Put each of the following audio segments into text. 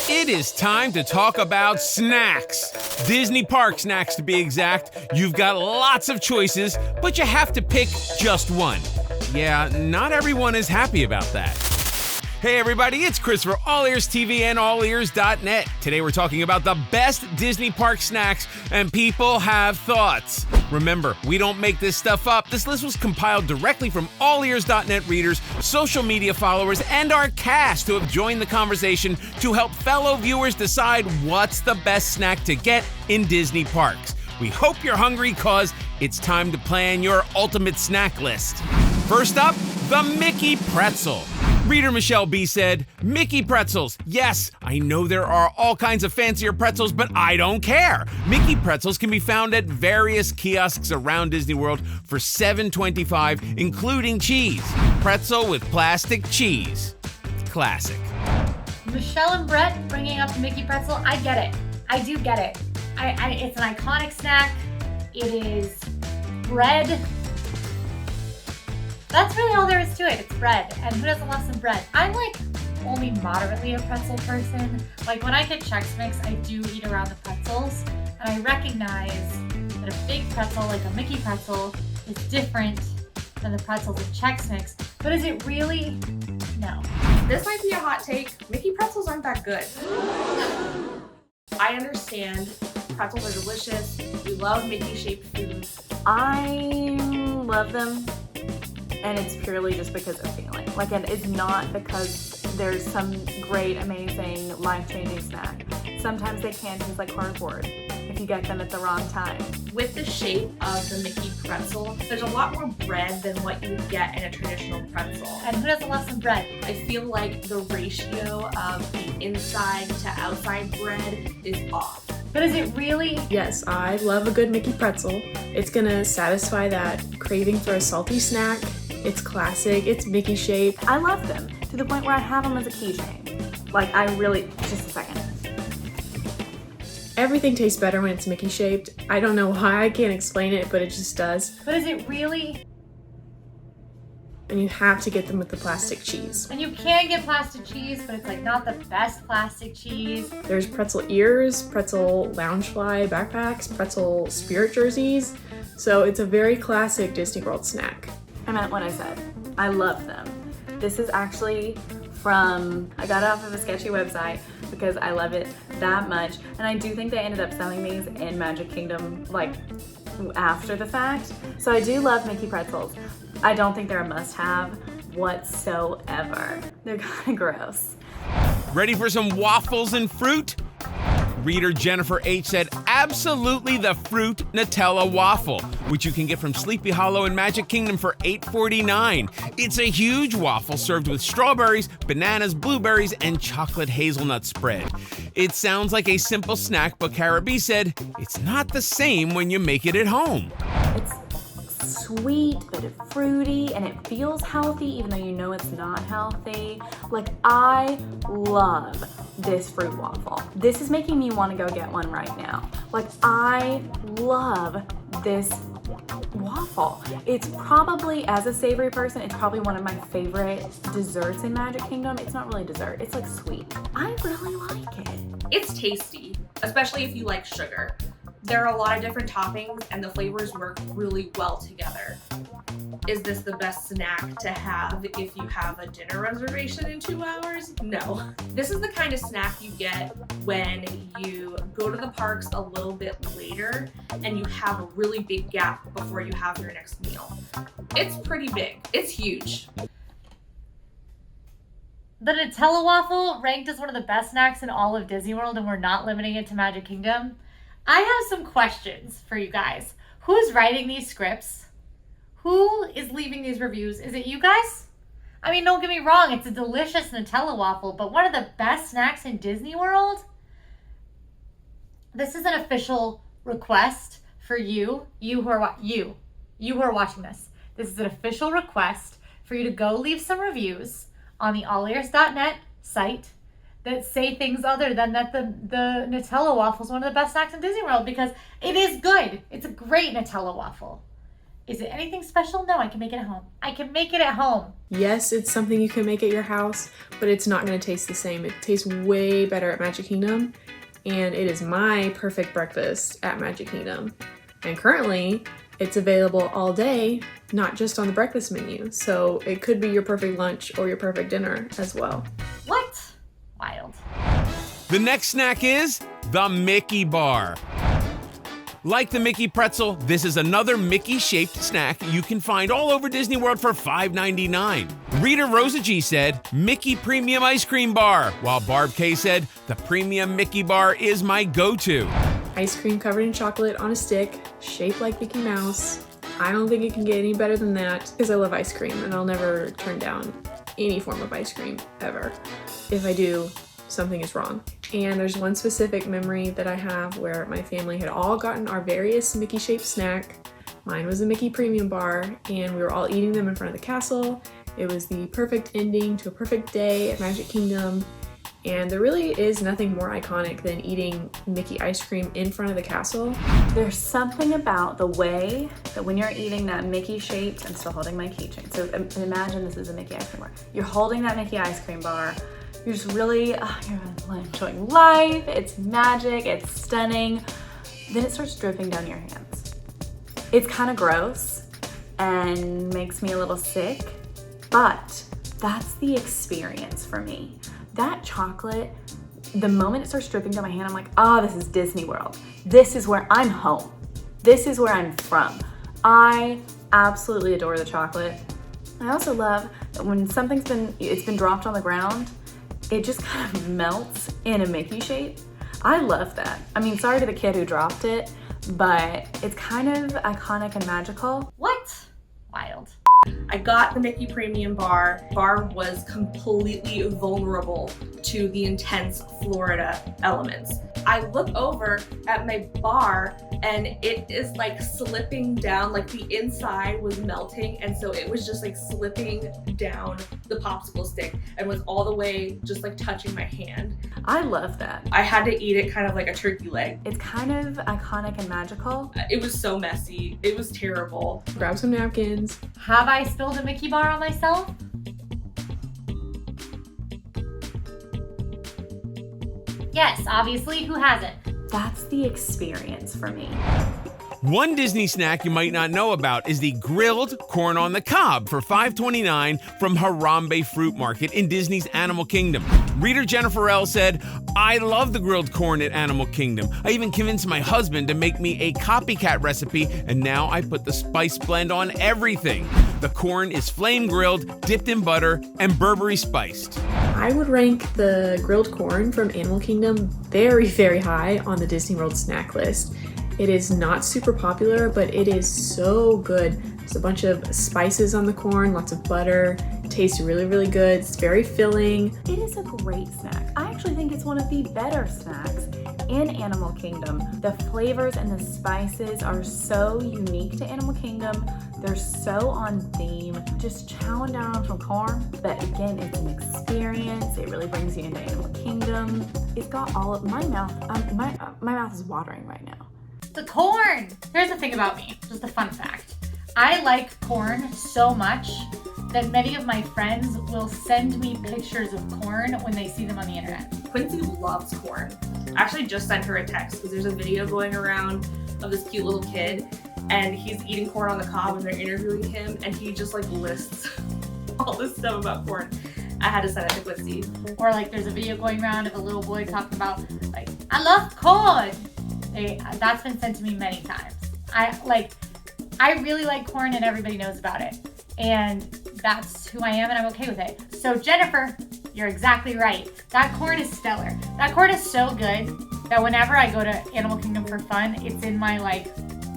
It is time to talk about snacks. Disney park snacks to be exact. You've got lots of choices, but you have to pick just one. Yeah, not everyone is happy about that. Hey everybody, it's Chris for AllEars TV and AllEars.net. Today we're talking about the best Disney park snacks, and people have thoughts. Remember, we don't make this stuff up. This list was compiled directly from AllEars.net readers, social media followers, and our cast who have joined the conversation to help fellow viewers decide what's the best snack to get in Disney parks. We hope you're hungry because it's time to plan your ultimate snack list. First up, the Mickey Pretzel. Reader Michelle B. said, Mickey pretzels. Yes, I know there are all kinds of fancier pretzels, but I don't care. Mickey pretzels can be found at various kiosks around Disney World for $7.25, including cheese. Pretzel with plastic cheese. Classic. Michelle and Brett bringing up the Mickey pretzel. I get it. I do get it. It's an iconic snack. It is bread. That's really all there is to it. It's bread. And who doesn't love some bread? I'm like only moderately a pretzel person. Like when I get Chex Mix, I do eat around the pretzels. And I recognize that a big pretzel, like a Mickey pretzel, is different than the pretzels in Chex Mix. But is it really? No. This might be a hot take. Mickey pretzels aren't that good. I understand pretzels are delicious. We love Mickey-shaped foods. I love them. And it's purely just because of feeling. Like, and it's not because there's some great, amazing, life-changing snack. Sometimes they can taste like cardboard if you get them at the wrong time. With the shape of the Mickey pretzel, there's a lot more bread than what you would get in a traditional pretzel. And who doesn't love some bread? I feel like the ratio of the inside to outside bread is off. But is it really? Yes, I love a good Mickey pretzel. It's gonna satisfy that craving for a salty snack. It's classic, it's Mickey shaped. I love them to the point where I have them as a keychain. Like I really, just a second. Everything tastes better when it's Mickey shaped. I don't know why, I can't explain it, but it just does. But is it really? And you have to get them with the plastic cheese. And you can get plastic cheese, but it's like not the best plastic cheese. There's pretzel ears, pretzel loungefly backpacks, pretzel spirit jerseys. So it's a very classic Disney World snack. I meant what I said. I love them. This is actually from, I got it off of a sketchy website because I love it that much. And I do think they ended up selling these in Magic Kingdom like after the fact. So I do love Mickey pretzels. I don't think they're a must-have whatsoever. They're kind of gross. Ready for some waffles and fruit? Reader Jennifer H. said, absolutely the fruit Nutella waffle, which you can get from Sleepy Hollow in Magic Kingdom for $8.49. It's a huge waffle served with strawberries, bananas, blueberries, and chocolate hazelnut spread. It sounds like a simple snack, but Cara B said, it's not the same when you make it at home. It's sweet, but it's fruity, and it feels healthy even though you know it's not healthy. Like, I love this fruit waffle. This is making me want to go get one right now. Like, I love this waffle. It's probably, as a savory person, it's probably one of my favorite desserts in Magic Kingdom. It's not really dessert, it's like sweet. I really like it. It's tasty, especially if you like sugar. There are a lot of different toppings and the flavors work really well together. Is this the best snack to have if you have a dinner reservation in 2 hours? No. This is the kind of snack you get when you go to the parks a little bit later and you have a really big gap before you have your next meal. It's pretty big. It's huge. The Nutella waffle ranked as one of the best snacks in all of Disney World, and we're not limiting it to Magic Kingdom. I have some questions for you guys. Who's writing these scripts? Who is leaving these reviews? Is it you guys? I mean, don't get me wrong, it's a delicious Nutella waffle, but one of the best snacks in Disney World? This is an official request for you who are watching this. This is an official request for you to go leave some reviews on the AllEars.net site that say things other than that the Nutella waffle is one of the best snacks in Disney World, because it is good. It's a great Nutella waffle. Is it anything special? No, I can make it at home. I can make it at home. Yes, it's something you can make at your house, but it's not going to taste the same. It tastes way better at Magic Kingdom, and it is my perfect breakfast at Magic Kingdom. And currently, it's available all day, not just on the breakfast menu. So it could be your perfect lunch or your perfect dinner as well. What? Wild. The next snack is the Mickey Bar. Like the Mickey Pretzel, this is another Mickey-shaped snack you can find all over Disney World for $5.99. Reader Rosa G said, Mickey Premium Ice Cream Bar, while Barb K said, the Premium Mickey Bar is my go-to. Ice cream covered in chocolate on a stick, shaped like Mickey Mouse. I don't think it can get any better than that because I love ice cream and I'll never turn down any form of ice cream ever. If I do, something is wrong. And there's one specific memory that I have where my family had all gotten our various Mickey-shaped snack. Mine was a Mickey Premium Bar, and we were all eating them in front of the castle. It was the perfect ending to a perfect day at Magic Kingdom. And there really is nothing more iconic than eating Mickey ice cream in front of the castle. There's something about the way that when you're eating that Mickey shaped, I'm still holding my keychain. So imagine this is a Mickey ice cream bar. You're holding that Mickey ice cream bar. You're just really, you're enjoying life. It's magic, it's stunning. Then it starts dripping down your hands. It's kind of gross and makes me a little sick, but that's the experience for me. That chocolate, the moment it starts dripping down my hand, I'm like, oh, this is Disney World. This is where I'm home. This is where I'm from. I absolutely adore the chocolate. I also love that when something's been dropped on the ground, it just kind of melts in a Mickey shape. I love that. I mean, sorry to the kid who dropped it, but it's kind of iconic and magical. What? Wild. I got the Mickey Premium Bar. Bar was completely vulnerable to the intense Florida elements. I look over at my bar and it is like slipping down, like the inside was melting, and so it was just like slipping down the popsicle stick and was all the way just like touching my hand. I love that. I had to eat it kind of like a turkey leg. It's kind of iconic and magical. It was so messy. It was terrible. Grab some napkins. Have I spilled a Mickey bar on myself? Yes, obviously, who hasn't? That's the experience for me. One Disney snack you might not know about is the grilled corn on the cob for $5.29 from Harambe Fruit Market in Disney's Animal Kingdom. Reader Jennifer L. said, I love the grilled corn at Animal Kingdom. I even convinced my husband to make me a copycat recipe, and now I put the spice blend on everything. The corn is flame grilled, dipped in butter, and Burberry spiced. I would rank the grilled corn from Animal Kingdom very, very high on the Disney World snack list. It is not super popular, but it is so good. There's a bunch of spices on the corn, lots of butter. It tastes really, really good. It's very filling. It is a great snack. I actually think it's one of the better snacks in Animal Kingdom. The flavors and the spices are so unique to Animal Kingdom. They're so on theme. Just chowing down on some corn. But again, it's an experience. It really brings you into Animal Kingdom. It's got all of my mouth. My mouth is watering right now. The corn! Here's the thing about me, just a fun fact. I like corn so much that many of my friends will send me pictures of corn when they see them on the internet. Quincy loves corn. I actually just sent her a text because there's a video going around of this cute little kid and he's eating corn on the cob and they're interviewing him and he just like lists all this stuff about corn. I had to send it to Quincy. Or like there's a video going around of a little boy talking about like, I love corn! That's been sent to me many times. I really like corn and everybody knows about it. And that's who I am and I'm okay with it. So Jennifer, you're exactly right. That corn is stellar. That corn is so good that whenever I go to Animal Kingdom for fun, it's in my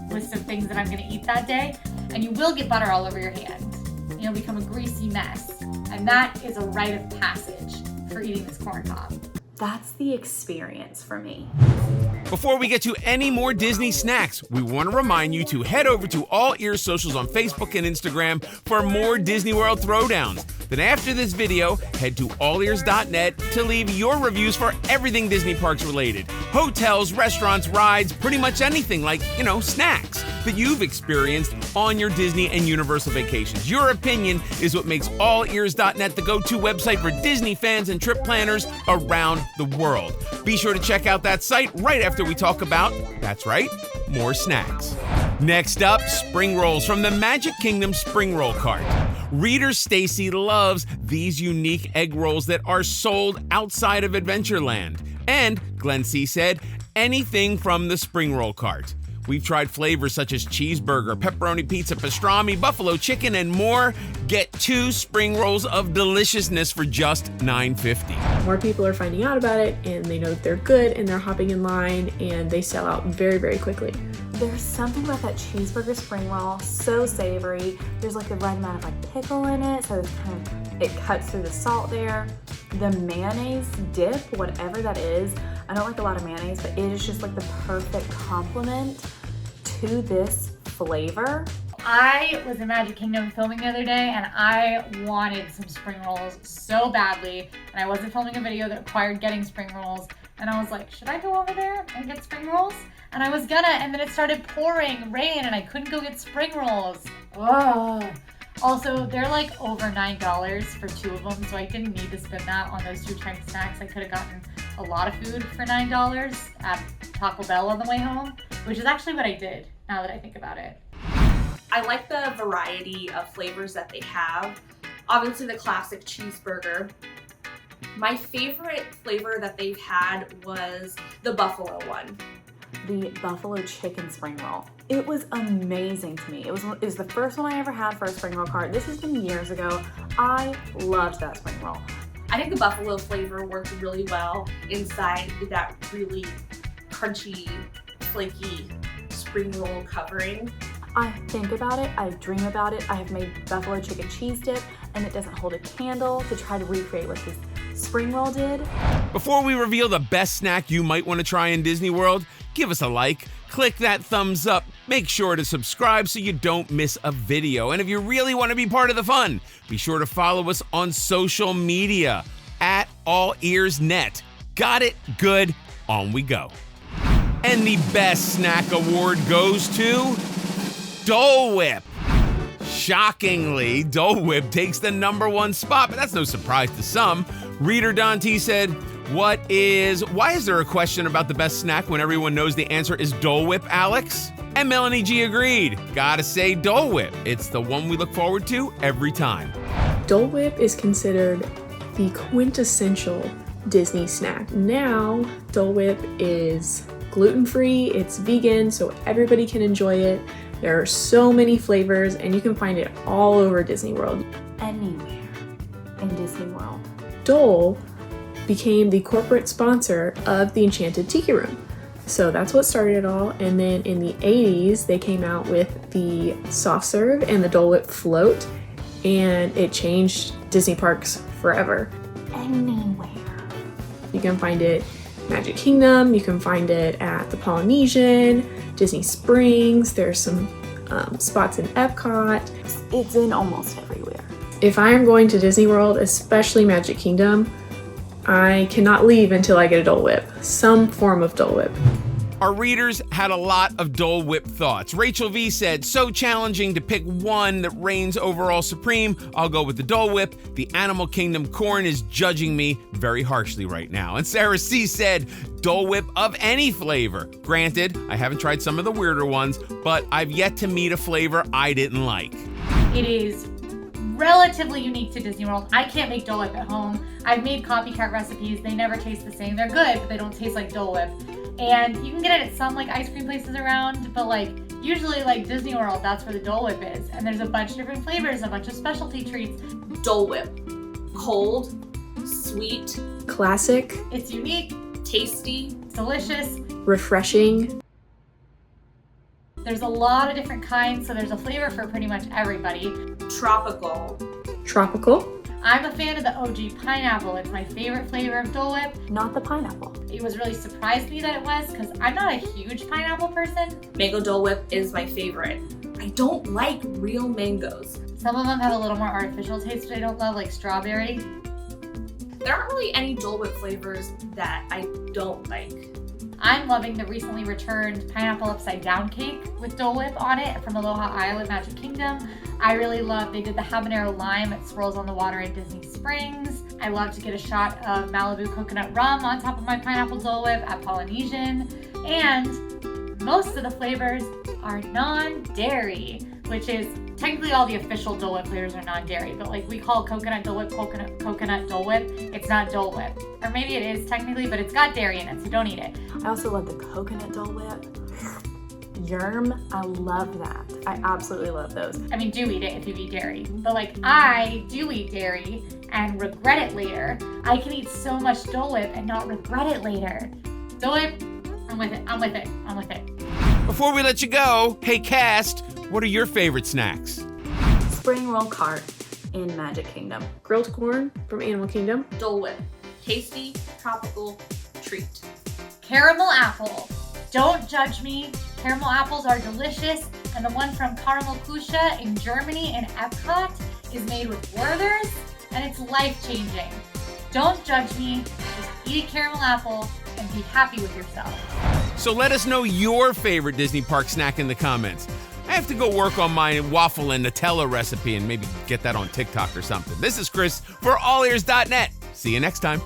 list of things that I'm gonna eat that day. And you will get butter all over your hands. You'll become a greasy mess. And that is a rite of passage for eating this corn cob. That's the experience for me. Before we get to any more Disney snacks, we want to remind you to head over to AllEars socials on Facebook and Instagram for more Disney World throwdowns. Then after this video, head to AllEars.net to leave your reviews for everything Disney parks related. Hotels, restaurants, rides, pretty much anything like, snacks. that you've experienced on your Disney and Universal vacations. Your opinion is what makes AllEars.net the go-to website for Disney fans and trip planners around the world. Be sure to check out that site right after we talk about, that's right, more snacks. Next up, spring rolls from the Magic Kingdom Spring Roll Cart. Reader Stacy loves these unique egg rolls that are sold outside of Adventureland. And Glenn C. said, anything from the Spring Roll Cart. We've tried flavors such as cheeseburger, pepperoni pizza, pastrami, buffalo chicken, and more. Get 2 spring rolls of deliciousness for just $9.50. More people are finding out about it, and they know that they're good, and they're hopping in line, and they sell out very, very quickly. There's something about that cheeseburger spring roll, so savory. There's like the right amount of like pickle in it, so it's it cuts through the salt there. The mayonnaise dip, whatever that is, I don't like a lot of mayonnaise, but it is just like the perfect complement to this flavor. I was in Magic Kingdom filming the other day and I wanted some spring rolls so badly, and I wasn't filming a video that required getting spring rolls, and I was like, should I go over there and get spring rolls? And I was gonna, and then it started pouring rain and I couldn't go get spring rolls. Ugh. Also, they're like over $9 for 2 of them, so I didn't need to spend that on those 2 chunk snacks. I could have gotten a lot of food for $9 at Taco Bell on the way home, which is actually what I did, now that I think about it. I like the variety of flavors that they have. Obviously the classic cheeseburger. My favorite flavor that they've had was the buffalo one. The buffalo chicken spring roll. It was amazing to me. It was the first one I ever had for a spring roll cart. This has been years ago. I loved that spring roll. I think the buffalo flavor worked really well inside that really crunchy, flaky spring roll covering. I think about it, I dream about it. I have made buffalo chicken cheese dip, and it doesn't hold a candle to try to recreate what this spring roll did. Before we reveal the best snack you might want to try in Disney World, give us a like, click that thumbs up, make sure to subscribe so you don't miss a video. And if you really want to be part of the fun, be sure to follow us on social media at AllEars.net. Got it? Good. On we go. And the best snack award goes to Dole Whip. Shockingly, Dole Whip takes the #1 spot, but that's no surprise to some. Reader Don T said, why is there a question about the best snack when everyone knows the answer is Dole Whip, Alex? And Melanie G agreed. Gotta say Dole Whip. It's the one we look forward to every time. Dole Whip is considered the quintessential Disney snack. Now, Dole Whip is gluten-free, it's vegan, so everybody can enjoy it. There are so many flavors, and you can find it all over Disney World. Anywhere in Disney World. Dole became the corporate sponsor of the Enchanted Tiki Room. So that's what started it all. And then in the 80s, they came out with the soft serve and the Dole Whip float, and it changed Disney parks forever. Anywhere. You can find it Magic Kingdom, you can find it at the Polynesian, Disney Springs, there's some spots in Epcot. It's in almost everywhere. If I am going to Disney World, especially Magic Kingdom, I cannot leave until I get a Dole Whip, some form of Dole Whip. Our readers had a lot of Dole Whip thoughts. Rachel V said, so challenging to pick one that reigns overall supreme. I'll go with the Dole Whip. The Animal Kingdom corn is judging me very harshly right now. And Sarah C said, Dole Whip of any flavor. Granted, I haven't tried some of the weirder ones, but I've yet to meet a flavor I didn't like. It is relatively unique to Disney World. I can't make Dole Whip at home. I've made copycat recipes. They never taste the same. They're good, but they don't taste like Dole Whip. And you can get it at some like ice cream places around, but like usually like Disney World, that's where the Dole Whip is. And there's a bunch of different flavors, a bunch of specialty treats. Dole Whip. Cold, sweet, Classic, It's unique, tasty, it's delicious. refreshing. There's a lot of different kinds, so there's a flavor for pretty much everybody. tropical. Tropical. I'm a fan of the OG pineapple. It's my favorite flavor of Dole Whip. Not the pineapple. It was really surprised me that it was because I'm not a huge pineapple person. Mango Dole Whip is my favorite. I don't like real mangoes. Some of them have a little more artificial taste that I don't love, like strawberry. There aren't really any Dole Whip flavors that I don't like. I'm loving the recently returned pineapple upside down cake with Dole Whip on it from Aloha Isle at Magic Kingdom. I really love, they did the habanero lime at Swirls on the Water at Disney Springs. I love to get a shot of Malibu coconut rum on top of my pineapple Dole Whip at Polynesian. And most of the flavors are non-dairy, which is technically all the official Dole Whip flavors are non-dairy, but like we call coconut Dole Whip coconut Dole Whip. It's not Dole Whip. Or maybe it is technically, but it's got dairy in it, so don't eat it. I also love the coconut Dole Whip. Yerm, I love that. I absolutely love those. I mean, do eat it if you eat dairy. But like, I do eat dairy and regret it later. I can eat so much Dole Whip and not regret it later. Dole Whip, I'm with it, I'm with it, I'm with it. Before we let you go, hey Cast, what are your favorite snacks? Spring roll cart in Magic Kingdom. Grilled corn from Animal Kingdom. Dole Whip. Tasty, tropical treat. Caramel apple. Don't judge me. Caramel apples are delicious, and the one from Caramel Kusha in Germany in Epcot is made with Werther's, and it's life-changing. Don't judge me. Just eat a caramel apple and be happy with yourself. So let us know your favorite Disney park snack in the comments. I have to go work on my waffle and Nutella recipe and maybe get that on TikTok or something. This is Chris for AllEars.net. See you next time.